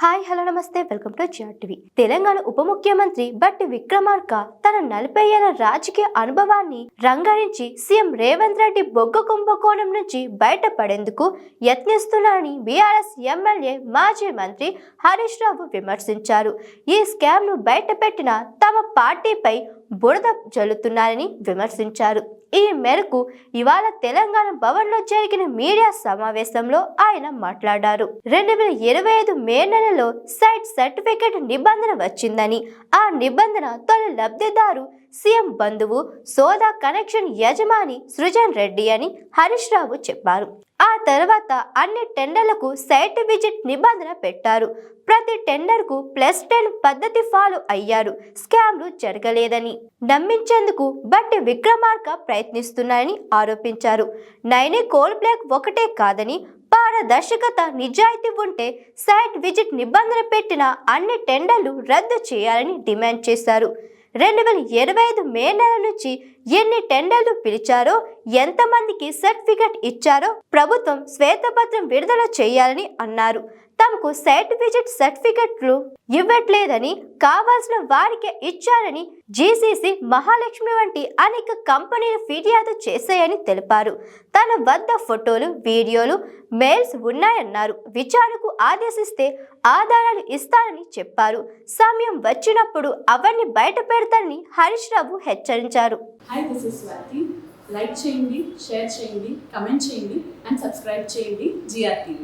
Hi hello నమస్తే welcome to GR TV. Telangana ఉప ముఖ్యమంత్రి బట్టి విక్రమార్క తన 40 ఏళ్ల రాజకీయ అనుభవాన్ని రంగరించి సీఎం రేవంత్ రెడ్డి బొగ్గ కుంభకోణం నుంచి బయటపడేందుకు యత్నిస్తున్నారని బీఆర్ఎస్ ఎమ్మెల్యే మాజీ మంత్రి హరీష్ రావు విమర్శించారు. ఈ స్కామ్ ను బయటపెట్టిన తమ పార్టీపై బురద జల్లుతున్నారని విమర్శించారు. ఈ మేరకు ఇవాళ తెలంగాణ భవన్లో జరిగిన మీడియా సమావేశంలో ఆయన మాట్లాడారు. 2025 మే నెలలో సైట్ సర్టిఫికేట్ నిబంధన వచ్చిందని, ఆ నిబంధన తొలి లబ్ధిదారు సీఎం బంధువు సోదా కనెక్షన్ యజమాని సృజన్ రెడ్డి అని హరీష్ రావు చెప్పారు. ఆ తర్వాత అన్ని టెండర్లకు సైట్ విజిట్ నిబంధన పెట్టారు. ప్రతి టెండర్ కు +10 పద్ధతి ఫాలో అయ్యారు. స్కామ్లు జరగలేదని నమ్మించేందుకు బట్టి విక్రమార్క ప్రయత్నిస్తున్నారని ఆరోపించారు. నైని కోల్ బ్లాక్ ఒకటే కాదని, పారదర్శకత నిజాయితీ ఉంటే సైట్ విజిట్ నిబంధన పెట్టిన అన్ని టెండర్లు రద్దు చేయాలని డిమాండ్ చేశారు. 2025 మే నెల నుంచి ఎన్ని టెండర్లు పిలిచారో, ఎంతమందికి సర్టిఫికెట్ ఇచ్చారో ప్రభుత్వం శ్వేతపత్రం విడుదల చేయాలని అన్నారు. తమకు సైట్ విజిట్ సర్టిఫికెట్లు ఇవ్వట్లేదని, కావాల్సిన వారికే ఇచ్చారని జీసీసీ, మహాలక్ష్మి వంటి అనేక కంపెనీలు ఫిర్యాదు చేశాయని తెలిపారు. తన వద్ద ఫోటోలు, వీడియోలు, మెయిల్స్ ఉన్నాయన్నారు. విచారణకు ఆదేశిస్తే ఆధారాలు ఇస్తానని చెప్పారు. సమయం వచ్చినప్పుడు అవన్నీ బయట పెడతానని హరీష్ రావు హెచ్చరించారు. Hi, this is Swathi. Like చేయండి, షేర్ చేయండి, కమెంట్ చేయండి అండ్ సబ్స్క్రైబ్ చేయండి జిఆర్ టీవీ.